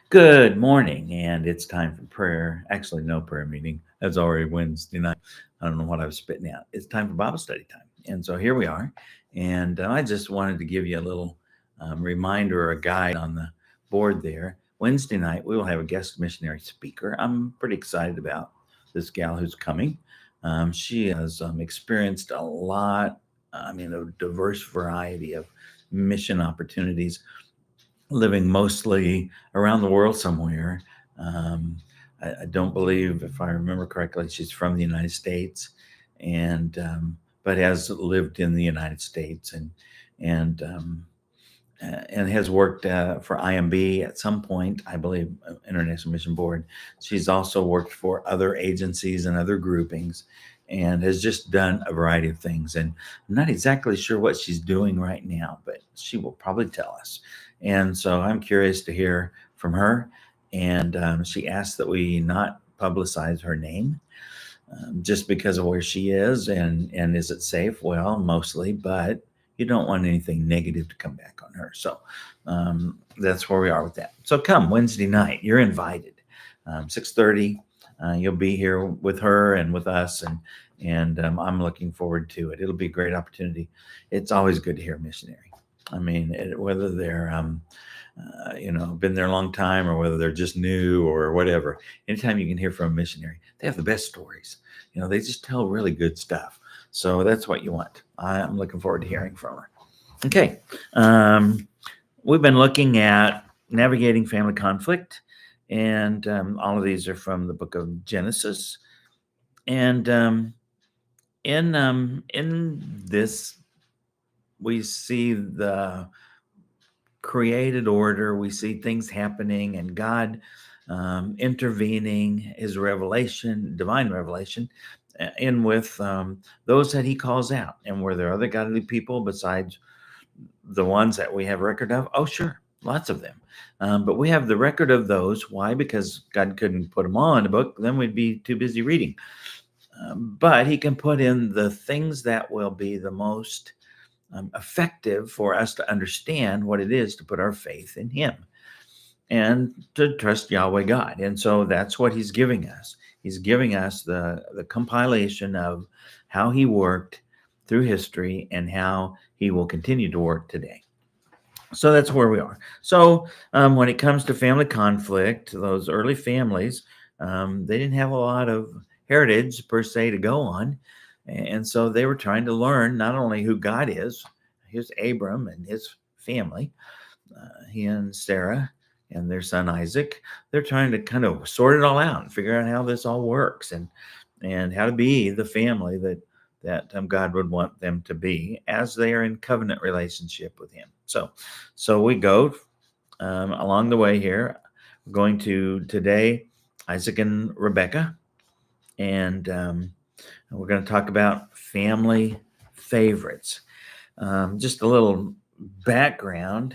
Good morning, and it's time for prayer. Actually, no prayer meeting. That's already Wednesday night. I don't know what I was spitting out. It's time for Bible study time. And so here we are. And I just wanted to give you a little reminder or a guide on the board there. Wednesday night, we will have a guest missionary speaker. I'm pretty excited about this gal who's coming. She has experienced a lot, a diverse variety of mission opportunities living mostly around the world somewhere. Um, I don't believe, if I remember correctly, she's from the United States, and but has lived in the United States and and has worked for IMB at some point, I believe, International Mission Board. She's also worked for other agencies and other groupings, and has just done a variety of things. And I'm not exactly sure what she's doing right now, but she will probably tell us. And so I'm curious to hear from her. And she asked that we not publicize her name just because of where she is, and is it safe? Well, mostly, but you don't want anything negative to come back on her. So that's where we are with that. So come Wednesday night, you're invited. 6:30, you'll be here with her and with us, and I'm looking forward to it. It'll be a great opportunity. It's always good to hear a missionary. I mean, whether they're been there a long time or whether they're just new or whatever. Anytime you can hear from a missionary, they have the best stories. They just tell really good stuff. So that's what you want. I'm looking forward to hearing from her. Okay. We've been looking at navigating family conflict, and all of these are from the book of Genesis. And in this, we see the created order. We see things happening and God intervening, his revelation, divine revelation, in with those that he calls out. And were there other godly people besides the ones that we have record of? Oh, sure, lots of them. But we have the record of those. Why? Because God couldn't put them all in the book. Then we'd be too busy reading. But he can put in the things that will be the most effective for us to understand what it is to put our faith in him and to trust Yahweh God. And so that's what he's giving us. He's giving us the compilation of how he worked through history and how he will continue to work today. So that's where we are. So when it comes to family conflict, those early families, they didn't have a lot of heritage per se to go on. And so they were trying to learn not only who God is, here's Abram and his family, he and Sarah and their son Isaac. They're trying to kind of sort it all out and figure out how this all works and how to be the family that God would want them to be as they are in covenant relationship with him. So we go along the way here. We're going to today Isaac and Rebecca, and we're going to talk about family favorites. Just a little background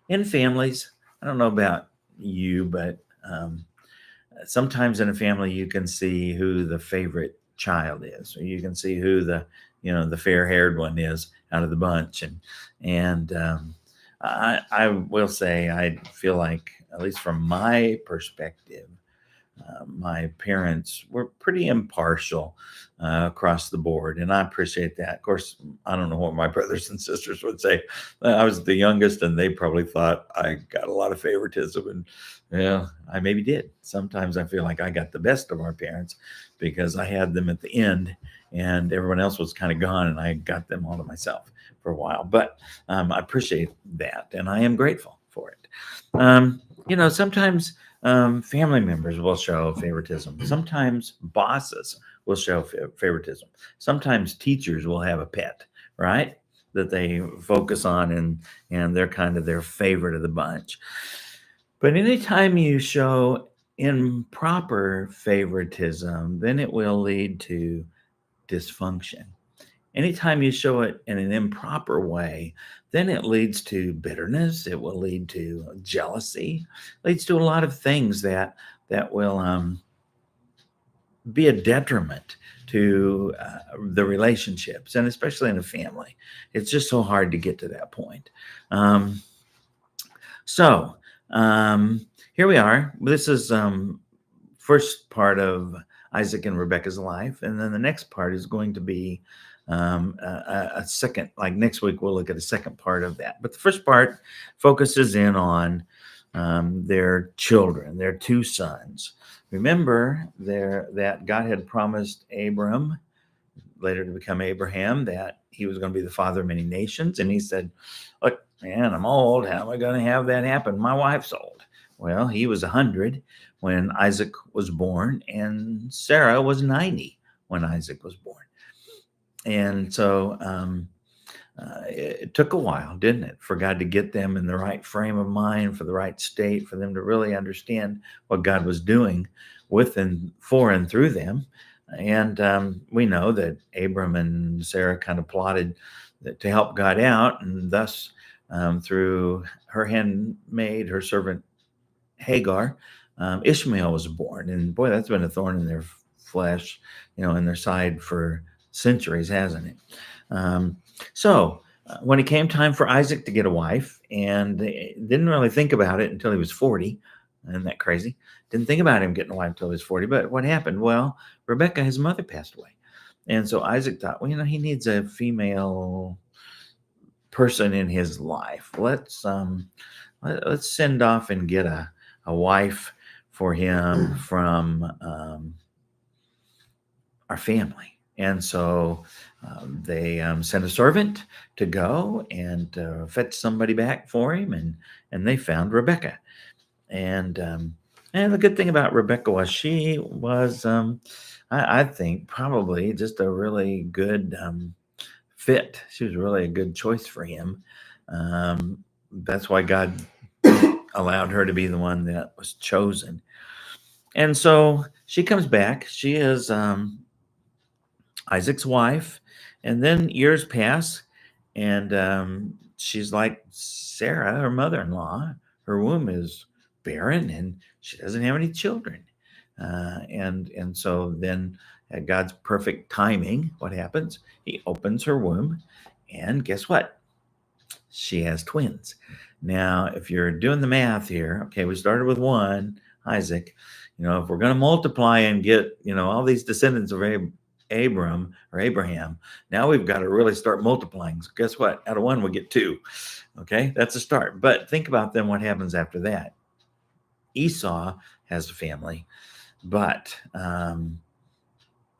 in families. I don't know about you, but sometimes in a family you can see who the favorite child is, or you can see who the fair-haired one is out of the bunch, and I will say I feel like, at least from my perspective, my parents were pretty impartial across the board, and I appreciate that. Of course, I don't know what my brothers and sisters would say. I was the youngest, and they probably thought I got a lot of favoritism, and yeah, I maybe did. Sometimes I feel like I got the best of our parents because I had them at the end, and everyone else was kind of gone, and I got them all to myself for a while. But I appreciate that, and I am grateful for it. Sometimes family members will show favoritism. Sometimes bosses will show favoritism. Sometimes teachers will have a pet, right? That they focus on, and they're kind of their favorite of the bunch. But anytime you show improper favoritism, then it will lead to dysfunction. Anytime you show it in an improper way, then it leads to bitterness. It will lead to jealousy. Leads to a lot of things that will be a detriment to the relationships, and especially in a family. It's just so hard to get to that point. Um, so Here we are. This is first part of Isaac and Rebecca's life, and then the next part is going to be a second. Like next week, we'll look at the second part of that. But the first part focuses in on their children, their two sons. Remember there that God had promised Abram, later to become Abraham, that he was going to be the father of many nations. And he said, look, man, I'm old. How am I going to have that happen? My wife's old. Well, he was 100 when Isaac was born, and Sarah was 90 when Isaac was born. And so it took a while, didn't it, for God to get them in the right frame of mind, for the right state, for them to really understand what God was doing with and for and through them. And we know that Abram and Sarah kind of plotted to help God out, and thus through her handmaid, her servant Hagar, Ishmael was born. And boy, that's been a thorn in their flesh, in their side for centuries, hasn't it? So when it came time for Isaac to get a wife, and they didn't really think about it until he was 40. Isn't that crazy? Didn't think about him getting a wife until he was 40. But what happened? Well, Rebecca, his mother, passed away. And so Isaac thought, well, he needs a female person in his life. Let's send off and get a wife for him from our family. And so they sent a servant to go and fetch somebody back for him, and they found Rebecca. And the good thing about Rebecca was she was, I think, probably just a really good fit. She was really a good choice for him. That's why God allowed her to be the one that was chosen. And so she comes back. She is Isaac's wife. And then years pass, and she's like Sarah, her mother-in-law. Her womb is barren, and she doesn't have any children. And so then at God's perfect timing, what happens? He opens her womb, and guess what? She has twins. Now, if you're doing the math here, okay, we started with one, Isaac. If we're going to multiply and get, all these descendants of Abram or Abraham, now we've got to really start multiplying. So guess what? Out of one, we get two. Okay, that's a start. But think about then what happens after that. Esau has a family, but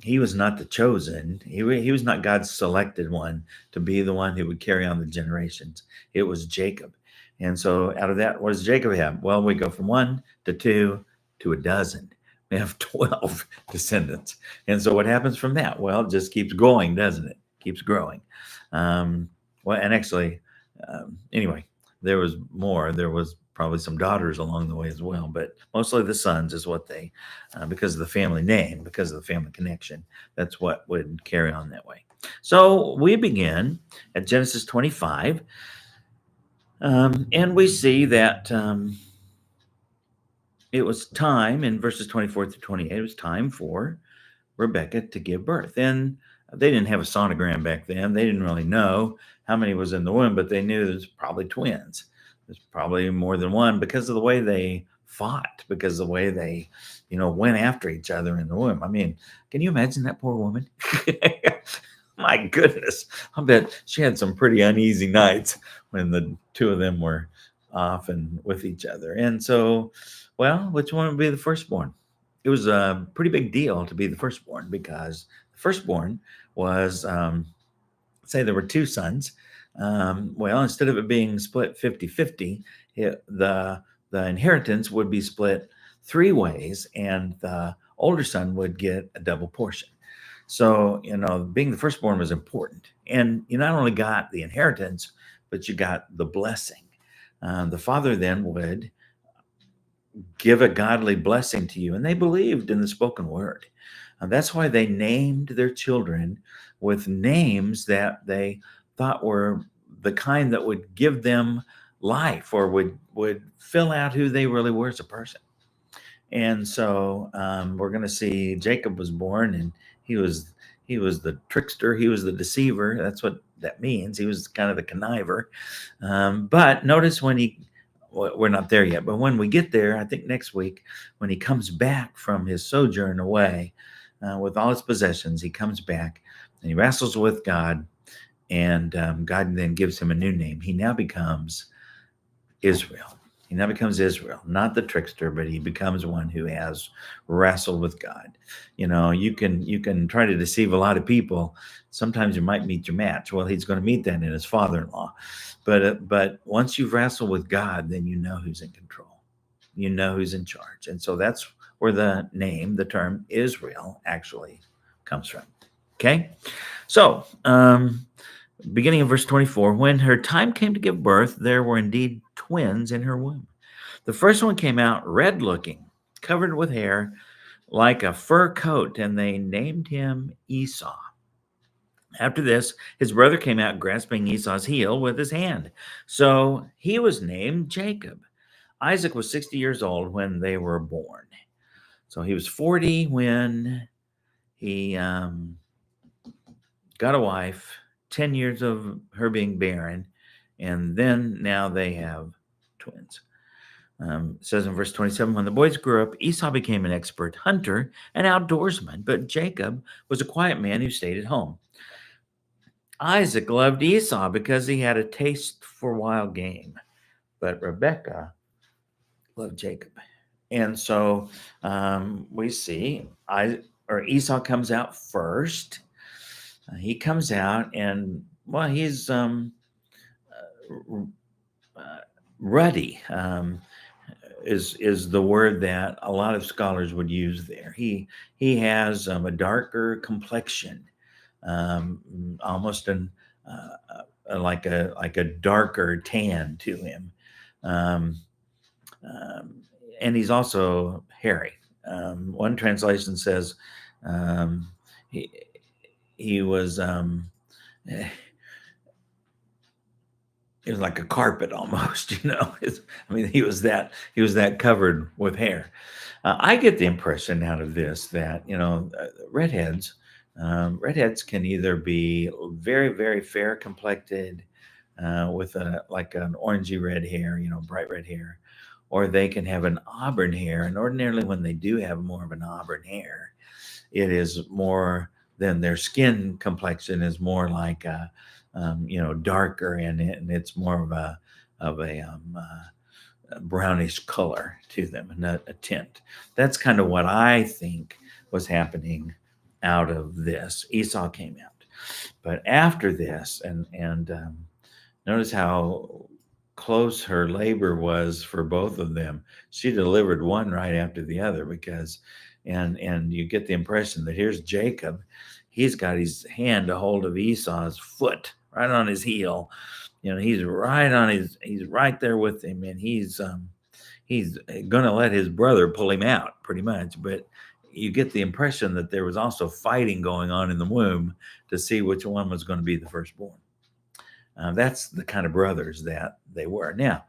he was not the chosen. He was not God's selected one to be the one who would carry on the generations. It was Jacob. And so out of that, what does Jacob have? Well, we go from 1 to 2 to a dozen. We have 12 descendants. And so what happens from that? Well, it just keeps going, doesn't it? Keeps growing. And actually, anyway, there was more. There was probably some daughters along the way as well, but mostly the sons is what they, because of the family name, because of the family connection, that's what would carry on that way. So we begin at Genesis 25, and we see that it was time in verses 24 through 28, it was time for Rebecca to give birth. And they didn't have a sonogram back then. They didn't really know how many was in the womb, but they knew there's probably twins. There's probably more than one because of the way they fought, because of the way they, went after each other in the womb. I mean, can you imagine that poor woman? My goodness. I bet she had some pretty uneasy nights when the two of them were off and with each other. And so, well, which one would be the firstborn? It was a pretty big deal to be the firstborn because the firstborn was, say there were two sons. Well, instead of it being split 50-50, the inheritance would be split 3 ways, and the older son would get a double portion. So, being the firstborn was important. And you not only got the inheritance, but you got the blessing. The father then would give a godly blessing to you. And they believed in the spoken word. And that's why they named their children with names that they thought were the kind that would give them life or would fill out who they really were as a person. And so we're going to see Jacob was born, and he was the trickster. He was the deceiver. That's what that means. He was kind of the conniver. But notice when he we're not there yet. But when we get there, I think next week, when he comes back from his sojourn away with all his possessions, he comes back and he wrestles with God, and God then gives him a new name. He now becomes Israel. He now becomes Israel, not the trickster, but he becomes one who has wrestled with God. You can try to deceive a lot of people. Sometimes you might meet your match. Well, he's going to meet that in his father-in-law. But once you've wrestled with God, then you know who's in control. You know who's in charge. And so that's where the term Israel actually comes from. Okay? So, beginning of verse 24, when her time came to give birth, there were indeed twins in her womb. The first one came out red looking, covered with hair like a fur coat, and they named him Esau. After this, his brother came out grasping Esau's heel with his hand. So he was named Jacob. Isaac was 60 years old when they were born. So he was 40 when he got a wife, 10 years of her being barren, and then now they have twins. It says in verse 27, when the boys grew up, Esau became an expert hunter and outdoorsman, but Jacob was a quiet man who stayed at home. Isaac loved Esau because he had a taste for wild game, but Rebekah loved Jacob. And so we see Esau comes out first. He comes out and, well, he's ruddy. Is the word that a lot of scholars would use there. He has a darker complexion, almost like a darker tan to him, and he's also hairy. One translation says he was. It was like a carpet almost, he was that covered with hair. I get the impression out of this that, redheads can either be very, very fair complected, with like an orangey red hair, bright red hair, or they can have an auburn hair. And ordinarily when they do have more of an auburn hair, it is more than their skin complexion is more like darker, and it's more of a brownish color to them, and a tint. That's kind of what I think was happening out of this. Esau came out, but after this, and notice how close her labor was for both of them. She delivered one right after the other, because and you get the impression that here's Jacob. He's got his hand a hold of Esau's foot, right on his heel. He's right there with him, and he's going to let his brother pull him out pretty much. But you get the impression that there was also fighting going on in the womb to see which one was going to be the firstborn. That's the kind of brothers that they were. Now,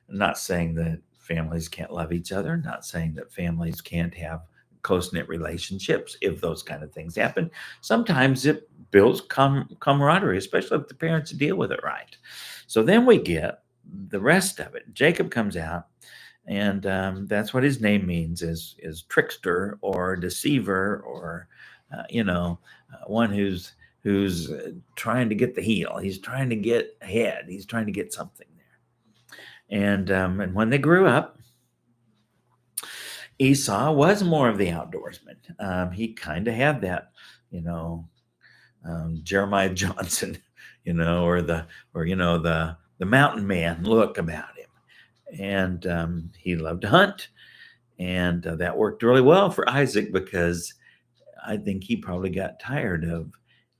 I'm not saying that families can't love each other, not saying that families can't have close-knit relationships if those kind of things happen. Sometimes it builds camaraderie, especially if the parents deal with it right. So then we get the rest of it. Jacob comes out, and that's what his name means, is trickster or deceiver, or one who's trying to get the heel. He's trying to get ahead. He's trying to get something there. And when they grew up, Esau was more of the outdoorsman. He kind of had that, Jeremiah Johnson, or the mountain man look about him. And he loved to hunt. And that worked really well for Isaac, because I think he probably got tired of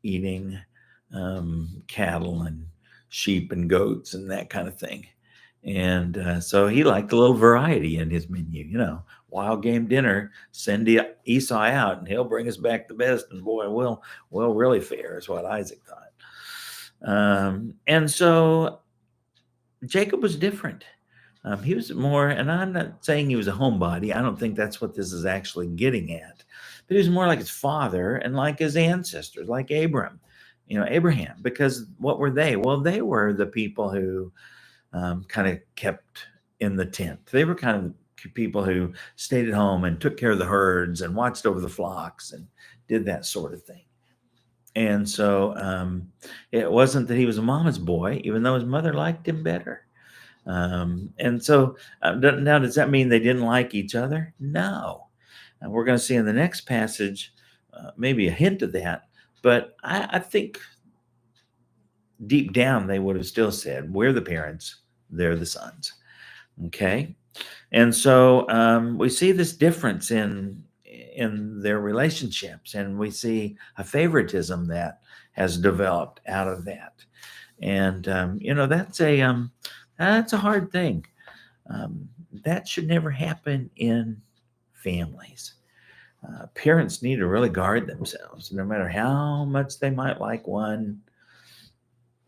eating cattle and sheep and goats and that kind of thing. And so he liked a little variety in his menu, wild game dinner, send Esau out and he'll bring us back the best. And boy, we'll really fare, is what Isaac thought. And so Jacob was different. He was more, and I'm not saying he was a homebody. I don't think that's what this is actually getting at. But he was more like his father and like his ancestors, like Abraham, because what were they? Well, they were the people who kind of kept in the tent. They were kind of people who stayed at home and took care of the herds and watched over the flocks and did that sort of thing. And so it wasn't that he was a mama's boy, even though his mother liked him better. And so now, does that mean they didn't like each other? No. And we're going to see in the next passage maybe a hint of that. But I think deep down they would have still said, we're the parents, they're the sons. Okay. And so we see this difference in their relationships, and we see a favoritism that has developed out of that. And that's a hard thing. That should never happen in families. Parents need to really guard themselves, no matter how much they might like one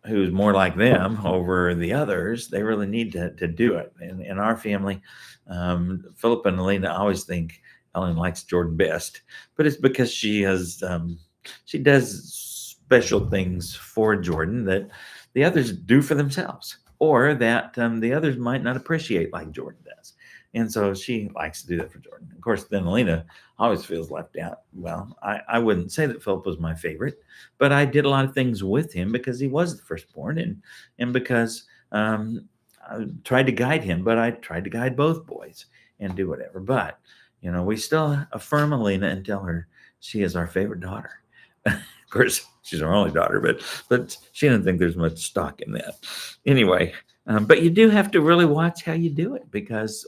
who's more like them over the others. They really need to do it. In our family, Philip and Alina always think Ellen likes Jordan best, but it's because she does special things for Jordan that the others do for themselves, or that the others might not appreciate like Jordan does. And so she likes to do that for Jordan. Of course, then Alina always feels left out. Well, I wouldn't say that Philip was my favorite, but I did a lot of things with him because he was the firstborn, and because I tried to guide him, but I tried to guide both boys and do whatever. But we still affirm Alina and tell her she is our favorite daughter. Of course, she's our only daughter, but she didn't think there's much stock in that. Anyway, but you do have to really watch how you do it, because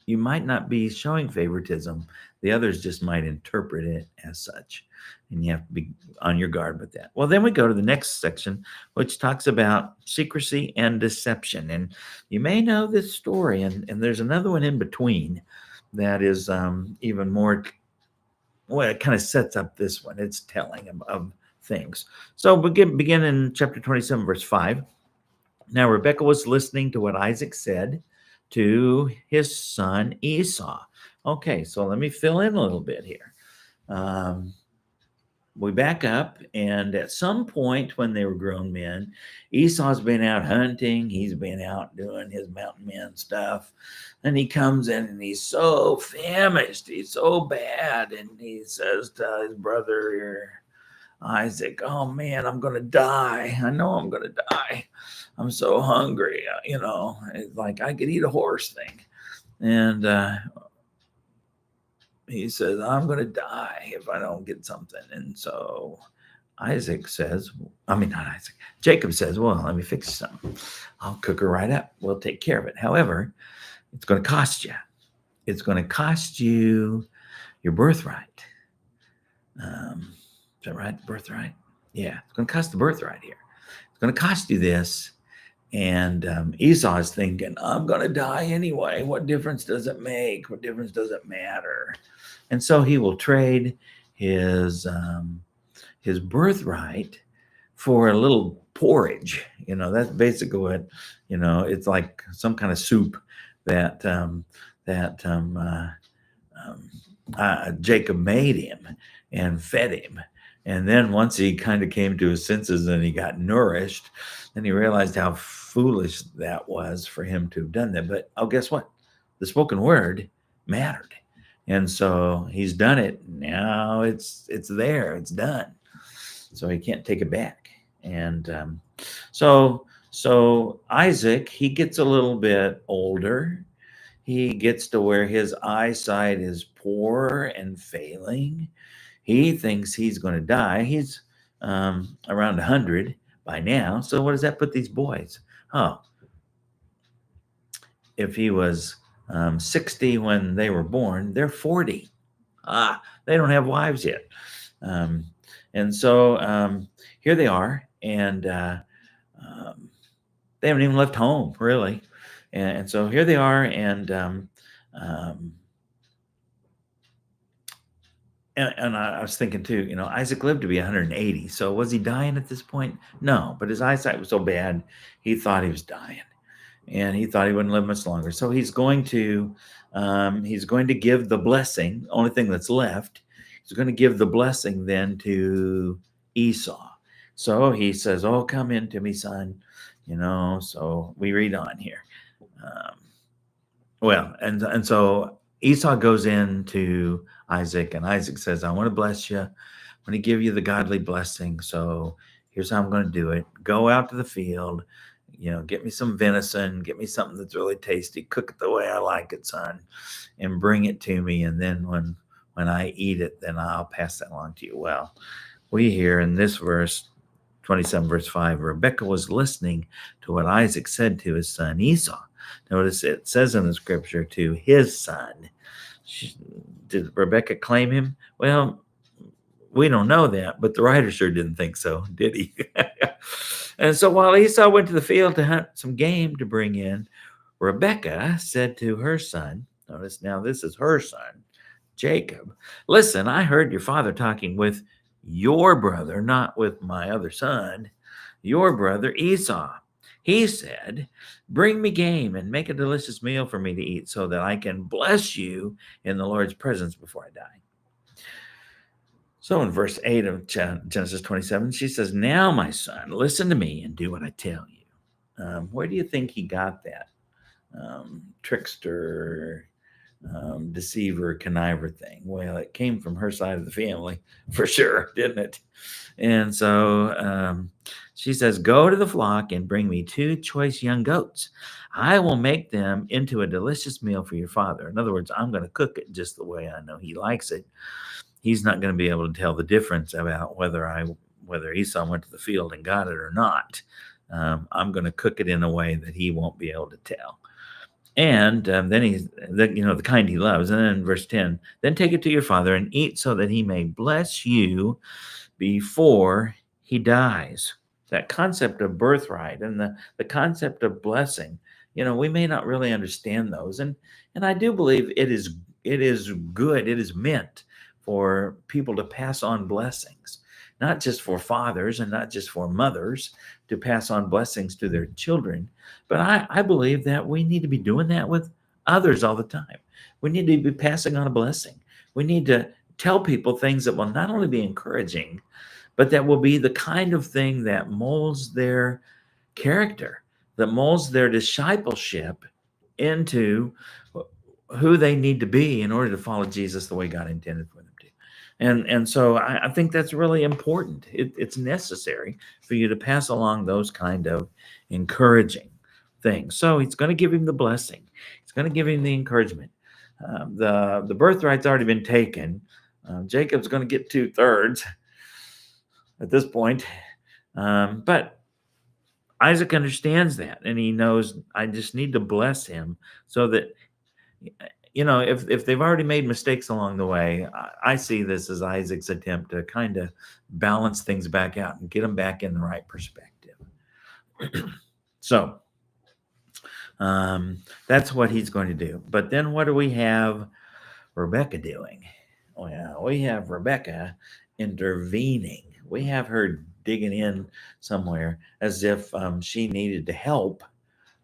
you might not be showing favoritism. The others just might interpret it as such. And you have to be on your guard with that. Well, then we go to the next section, which talks about secrecy and deception. And you may know this story, and there's another one in between that is even more, well, it kind of sets up this one. It's telling of things. So we begin in chapter 27, verse 5. Now, Rebekah was listening to what Isaac said to his son Esau. Okay, so let me fill in a little bit here. We back up, and at some point when they were grown men, Esau's been out hunting. He's been out doing his mountain man stuff. And he comes in and he's so famished. He's so bad. And he says to his brother Isaac, oh man, I'm going to die. I know I'm going to die. I'm so hungry. It's like I could eat a horse thing. And he says, I'm going to die if I don't get something. And so Jacob says, well, let me fix something. I'll cook her right up. We'll take care of it. However, it's going to cost you. It's going to cost you your birthright. Is that right? Birthright? Yeah, it's going to cost the birthright here. It's going to cost you this. And Esau is thinking, I'm going to die anyway. What difference does it make? What difference does it matter? And so he will trade his birthright for a little porridge. That's basically what, it's like some kind of soup that Jacob made him and fed him. And then once he kind of came to his senses and he got nourished, then he realized how foolish that was for him to have done that. But guess what? The spoken word mattered. And so he's done it. Now it's there. It's done. So he can't take it back. And so Isaac, he gets a little bit older. He gets to where his eyesight is poor and failing. He thinks he's going to die. He's around 100 by now. So what does that put these boys? Oh, if he was 60 when they were born, they're 40. They don't have wives yet. And so here they are, and they haven't even left home, really. And so here they are, and I was thinking too, Isaac lived to be 180. So was he dying at this point? No, but his eyesight was so bad, he thought he was dying, and he thought he wouldn't live much longer. So he's going to give the blessing. Only thing that's left, he's going to give the blessing then to Esau. So he says, "Oh, come in to me, son." So we read on here. Well, and so Esau goes in to Isaac, and Isaac says, "I want to bless you. I'm going to give you the godly blessing. So here's how I'm going to do it. Go out to the field, get me some venison, get me something that's really tasty, cook it the way I like it, son, and bring it to me. And then when I eat it, then I'll pass that along to you." Well, we hear in this verse 27, verse 5, Rebekah was listening to what Isaac said to his son Esau. Notice it says in the scripture, to his son. Did Rebekah claim him? Well, we don't know that, but the writer sure didn't think so, did he? And so while Esau went to the field to hunt some game to bring in, Rebekah said to her son, notice now this is her son, Jacob, "Listen, I heard your father talking with your brother, not with my other son, your brother Esau. He said, 'Bring me game and make a delicious meal for me to eat so that I can bless you in the Lord's presence before I die.'" So in verse 8 of Genesis 27, she says, "Now, my son, listen to me and do what I tell you." Where do you think he got that? Trickster, deceiver, conniver thing. Well, it came from her side of the family for sure, didn't it? And so she says, "Go to the flock and bring me 2 choice young goats. I will make them into a delicious meal for your father." In other words, I'm going to cook it just the way I know he likes it. He's not going to be able to tell the difference about whether Esau went to the field and got it or not. I'm going to cook it in a way that he won't be able to tell. And then the kind he loves. And then verse 10, "Then take it to your father and eat so that he may bless you before he dies." That concept of birthright and the concept of blessing, we may not really understand those. And I do believe it is good. It is meant for people to pass on blessings, not just for fathers and not just for mothers to pass on blessings to their children. But I believe that we need to be doing that with others all the time. We need to be passing on a blessing. We need to tell people things that will not only be encouraging, but that will be the kind of thing that molds their character, that molds their discipleship into who they need to be in order to follow Jesus the way God intended for them to. And so I think that's really important. It's necessary for you to pass along those kind of encouraging things. So he's going to give him the blessing. He's going to give him the encouragement. The birthright's already been taken. Jacob's going to get 2/3 at this point. But Isaac understands that, and he knows, I just need to bless him so that, if they've already made mistakes along the way, I see this as Isaac's attempt to kind of balance things back out and get them back in the right perspective. So that's what he's going to do. But then what do we have Rebekah doing? Well, we have Rebekah intervening. We have her digging in somewhere as if she needed to help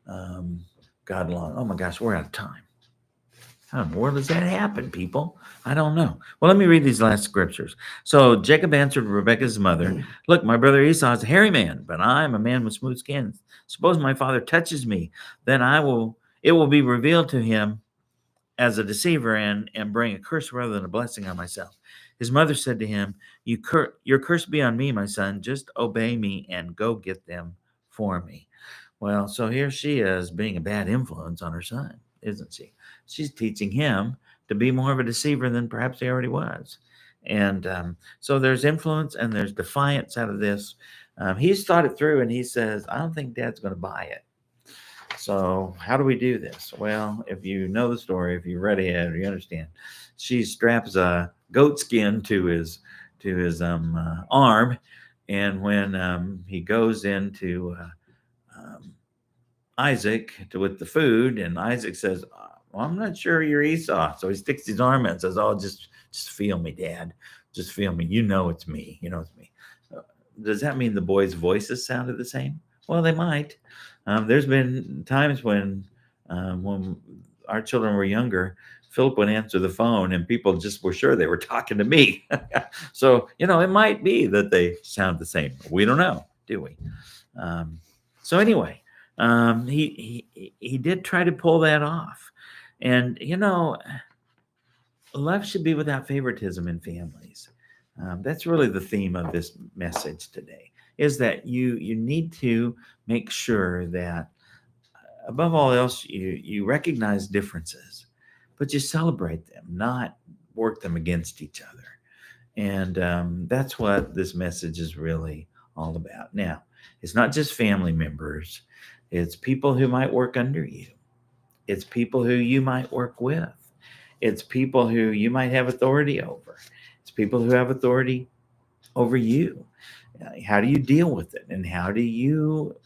God along. Oh my gosh, we're out of time. How in the world does that happen, people? I don't know. Well, let me read these last scriptures. So Jacob answered Rebekah's mother, "Look, my brother Esau is a hairy man, but I am a man with smooth skin. Suppose my father touches me, then it will be revealed to him as a deceiver and bring a curse rather than a blessing on myself." His mother said to him, "Your curse be on me, my son. Just obey me and go get them for me." Well, so here she is being a bad influence on her son, isn't she? She's teaching him to be more of a deceiver than perhaps he already was. And so there's influence and there's defiance out of this. He's thought it through and he says, "I don't think Dad's going to buy it." So how do we do this? Well, if you know the story, if you read it or you understand, she straps a goat skin to his arm, and when he goes into Isaac with the food, and Isaac says, "Well, I'm not sure you're Esau," so he sticks his arm in and says, "Oh, just feel me, Dad. Just feel me. You know it's me. You know it's me." Does that mean the boys' voices sounded the same? Well, they might. There's been times when our children were younger, Philip would answer the phone and people just were sure they were talking to me. So, it might be that they sound the same. We don't know, do we? So anyway, he did try to pull that off. And, love should be without favoritism in families. That's really the theme of this message today, is that you need to make sure that above all else, you recognize differences, but you celebrate them, not work them against each other. And that's what this message is really all about. Now, it's not just family members, it's people who might work under you, it's people who you might work with, it's people who you might have authority over, it's people who have authority over you. How do you deal with it? And how do you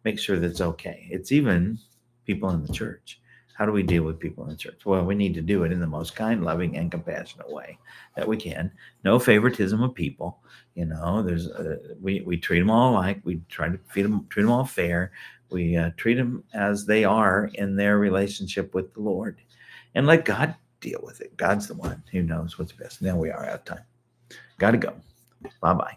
make sure that's okay? It's even people in the church. How do we deal with people in the church? Well, we need to do it in the most kind, loving, and compassionate way that we can. No favoritism of people. There's we treat them all alike. We try to treat them all fair. We treat them as they are in their relationship with the Lord, and let God deal with it. God's the one who knows what's best. Now we are out of time. Got to go. Bye bye.